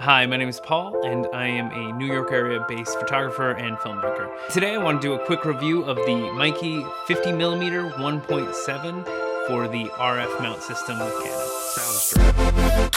Hi, my name is Paul, and I am a New York area-based photographer and filmmaker. Today I want to do a quick review of the Meike 50mm 1.7 for the RF mount system with Canon. Soundstripe.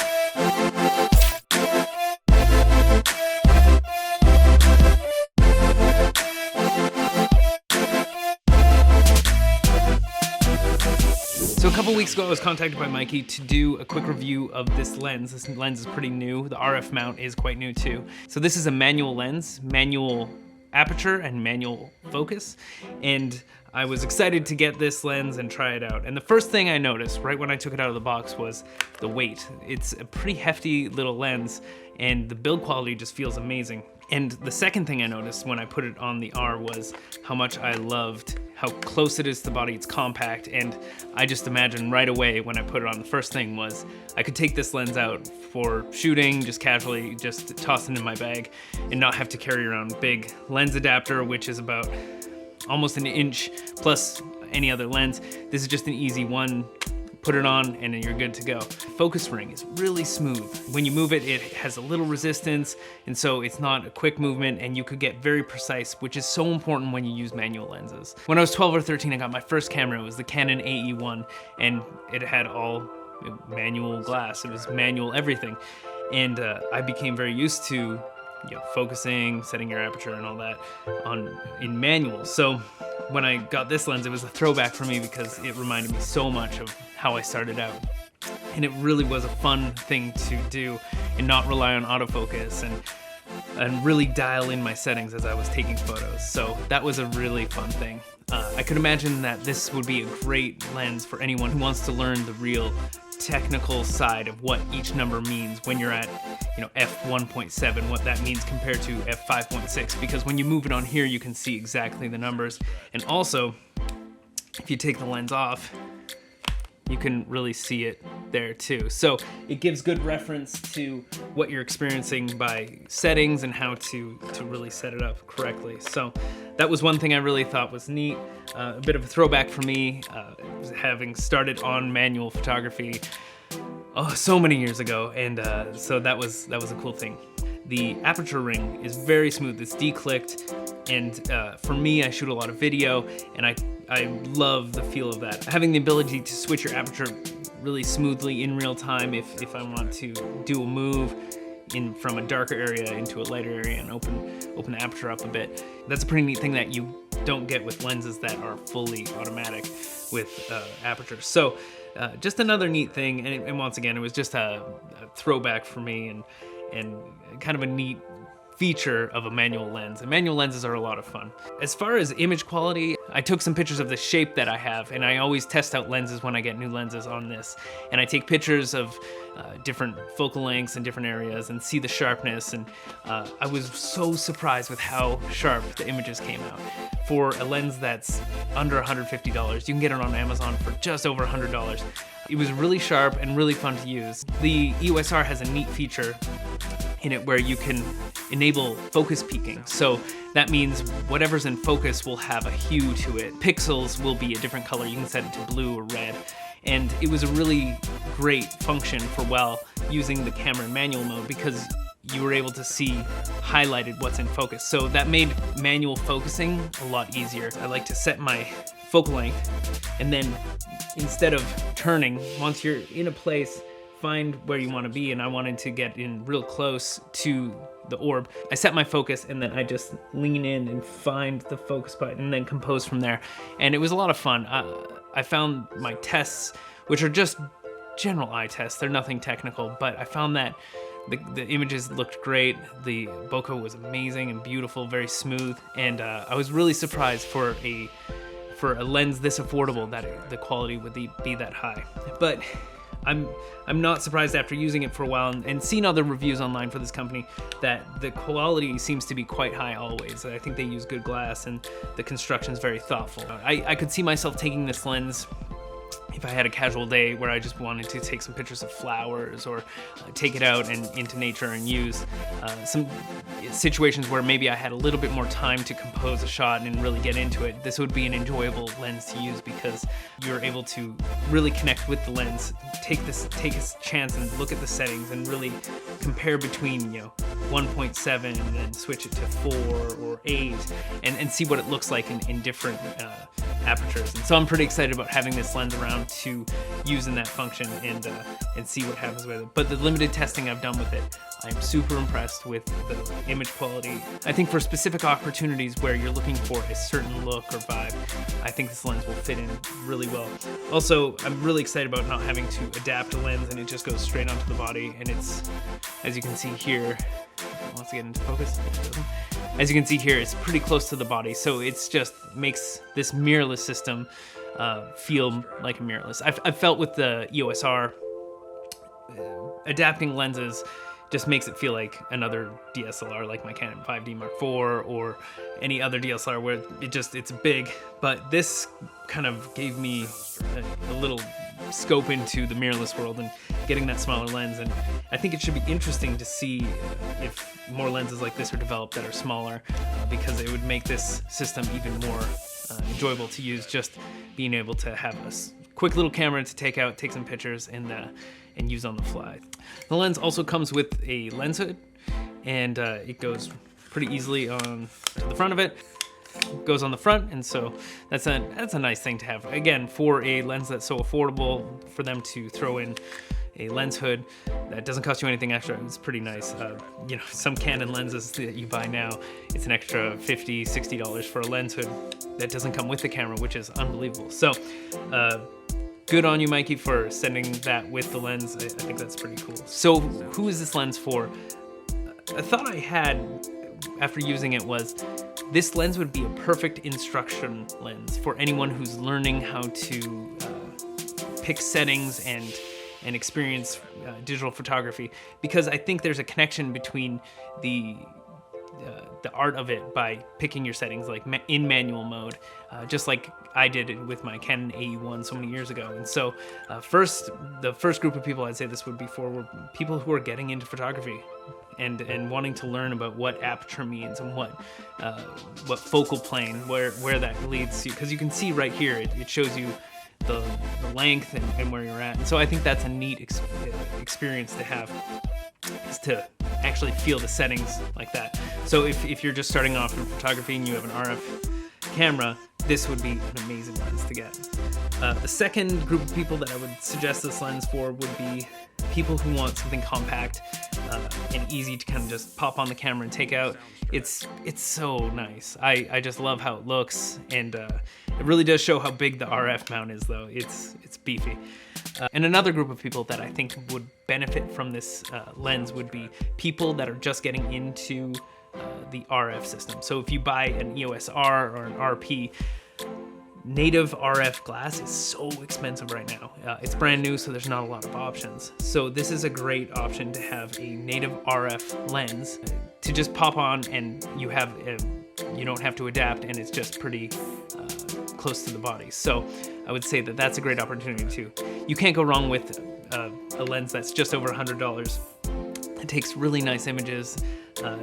So a couple weeks ago I was contacted by Meike to do a quick review of this lens. This lens is pretty new. The RF mount is quite new too. So this is a manual lens, manual aperture and manual focus. And I was excited to get this lens and try it out. And the first thing I noticed right when I took it out of the box was the weight. It's a pretty hefty little lens and the build quality just feels amazing. And the second thing I noticed when I put it on the R was how much I loved how close it is to the body. It's compact, and I just imagined right away when I put it on, the first thing was I could take this lens out for shooting, just casually, just toss it in my bag and not have to carry around big lens adapter, which is about almost an inch plus any other lens. This is just an easy one. Put it on and then you're good to go. Focus ring is really smooth. When you move it, it has a little resistance, and so it's not a quick movement, and you could get very precise, which is so important when you use manual lenses. When I was 12 or 13, I got my first camera. It was the Canon AE1, and it had all manual glass. It was manual everything. And I became very used to focusing, setting your aperture and all that in manual. So when I got this lens, it was a throwback for me because it reminded me so much of how I started out. And it really was a fun thing to do and not rely on autofocus and really dial in my settings as I was taking photos. So that was a really fun thing. I could imagine that this would be a great lens for anyone who wants to learn the real technical side of what each number means when you're at f1.7, what that means compared to f5.6, because when you move it on here you can see exactly the numbers. And also, if you take the lens off, you can really see it there too. So it gives good reference to what you're experiencing by settings and how to really set it up correctly. So that was one thing I really thought was neat. A bit of a throwback for me, having started on manual photography so many years ago, and so that was a cool thing. The aperture ring is very smooth. It's declicked, and for me, I shoot a lot of video, and I love the feel of that. Having the ability to switch your aperture really smoothly in real time if I want to do a move from a darker area into a lighter area and open the aperture up a bit. That's a pretty neat thing that you don't get with lenses that are fully automatic with aperture. So just another neat thing, and once again, it was just a throwback for me and kind of a neat feature of a manual lens. And manual lenses are a lot of fun. As far as image quality, I took some pictures of the shape that I have, and I always test out lenses when I get new lenses on this. And I take pictures of different focal lengths in different areas and see the sharpness, and I was so surprised with how sharp the images came out. For a lens that's under $150, you can get it on Amazon for just over $100. It was really sharp and really fun to use. The EOS R has a neat feature in it where you can enable focus peaking. So that means whatever's in focus will have a hue to it. Pixels will be a different color. You can set it to blue or red. And it was a really great function for using the camera in manual mode, because you were able to see highlighted what's in focus. So that made manual focusing a lot easier. I like to set my focal length, and then instead of turning, once you're in a place, find where you want to be, and I wanted to get in real close to the orb. I set my focus, and then I just lean in and find the focus button and then compose from there. And it was a lot of fun. I found my tests, which are just general eye tests, they're nothing technical, but I found that the images looked great. The bokeh was amazing and beautiful, very smooth, and I was really surprised for a lens this affordable that the quality would be that high. But I'm not surprised after using it for a while and seeing other reviews online for this company that the quality seems to be quite high always. I think they use good glass and the construction is very thoughtful. I could see myself taking this lens if I had a casual day where I just wanted to take some pictures of flowers or take it out and into nature and use some situations where maybe I had a little bit more time to compose a shot and really get into it, this would be an enjoyable lens to use because you're able to really connect with the lens, take a chance and look at the settings and really compare between 1.7 and then switch it to 4 or 8 and see what it looks like in different apertures. And so I'm pretty excited about having this lens around to use in that function and see what happens with it. But the limited testing I've done with it, I'm super impressed with the image quality. I think for specific opportunities where you're looking for a certain look or vibe, I think this lens will fit in really well. Also, I'm really excited about not having to adapt a lens and it just goes straight onto the body, and it's, as you can see here, wants to get into focus. As you can see here, it's pretty close to the body, so it's just makes this mirrorless system feel like a mirrorless. I've felt with the EOS R, adapting lenses just makes it feel like another DSLR, like my Canon 5D Mark IV or any other DSLR where it's big, but this kind of gave me a little scope into the mirrorless world and getting that smaller lens. And I think it should be interesting to see if more lenses like this are developed that are smaller, because it would make this system even more enjoyable to use, just being able to have a quick little camera to take some pictures and use on the fly. The lens also comes with a lens hood, and it goes pretty easily on to the front of it. It goes on the front, and so that's a nice thing to have. Again, for a lens that's so affordable, for them to throw in a lens hood that doesn't cost you anything extra, it's pretty nice. Some Canon lenses that you buy now, it's an extra $50, $60 for a lens hood that doesn't come with the camera, which is unbelievable. So good on you, Mikey, for sending that with the lens. I think that's pretty cool. So who is this lens for? A thought I had after using it was this lens would be a perfect instruction lens for anyone who's learning how to pick settings and experience digital photography, because I think there's a connection between the art of it by picking your settings like in manual mode, just like I did it with my Canon AE1 so many years ago. And so the first group of people I'd say this would be for were people who are getting into photography and wanting to learn about what aperture means and what focal plane, where that leads to, because you can see right here it shows you the length and where you're at. And so I think that's a neat experience to have, is to actually feel the settings like that. So if you're just starting off in photography and you have an RF camera, this would be an amazing lens to get. The second group of people that I would suggest this lens for would be people who want something compact and easy to kind of just pop on the camera and take out. It's so nice. I just love how it looks, and it really does show how big the RF mount is, though. It's beefy. And another group of people that I think would benefit from this lens would be people that are just getting into the RF system. So if you buy an EOS R or an RP, native RF glass is so expensive right now. It's brand new, so there's not a lot of options. So this is a great option to have a native RF lens to just pop on, and you don't have to adapt, and it's just pretty close to the body. So I would say that that's a great opportunity too. You can't go wrong with a lens that's just over $100. It takes really nice images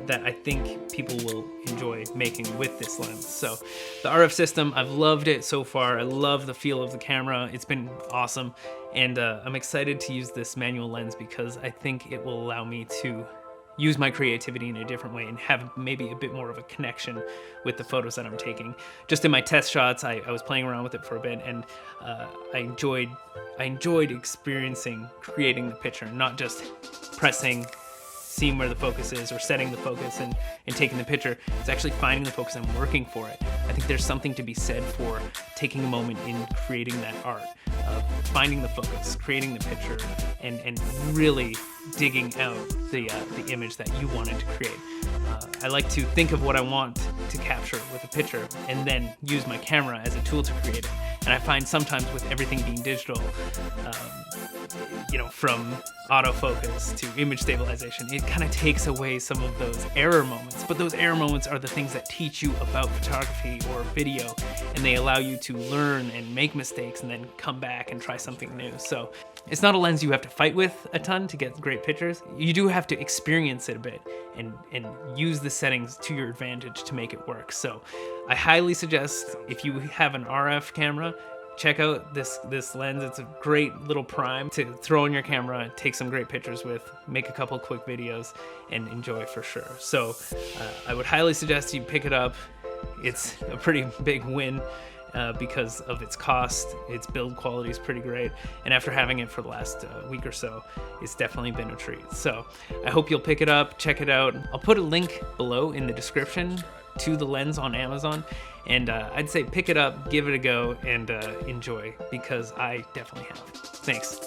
that I think people will enjoy making with this lens. So the RF system, I've loved it so far. I love the feel of the camera. It's been awesome. And I'm excited to use this manual lens because I think it will allow me to use my creativity in a different way and have maybe a bit more of a connection with the photos that I'm taking. Just in my test shots, I was playing around with it for a bit, and I enjoyed experiencing creating the picture, not just pressing, seeing where the focus is or setting the focus and taking the picture. It's actually finding the focus and working for it. I think there's something to be said for taking a moment in creating that art, finding the focus, creating the picture, and really digging out the image that you wanted to create. I like to think of what I want to capture with a picture and then use my camera as a tool to create it. And I find sometimes with everything being digital, from autofocus to image stabilization, it kind of takes away some of those error moments. But those error moments are the things that teach you about photography or video, and they allow you to learn and make mistakes and then come back and try something new. So it's not a lens you have to fight with a ton to get great pictures. You do have to experience it a bit and use the settings to your advantage to make it work. So I highly suggest, if you have an RF camera, check out this lens. It's a great little prime to throw in your camera, take some great pictures with, make a couple quick videos, and enjoy for sure. So I would highly suggest you pick it up. It's a pretty big win because of its cost. Its build quality is pretty great, and after having it for the last week or so, it's definitely been a treat. So I hope you'll pick it up, check it out. I'll put a link below in the description to the lens on Amazon, and I'd say pick it up, give it a go, and enjoy, because I definitely have. Thanks.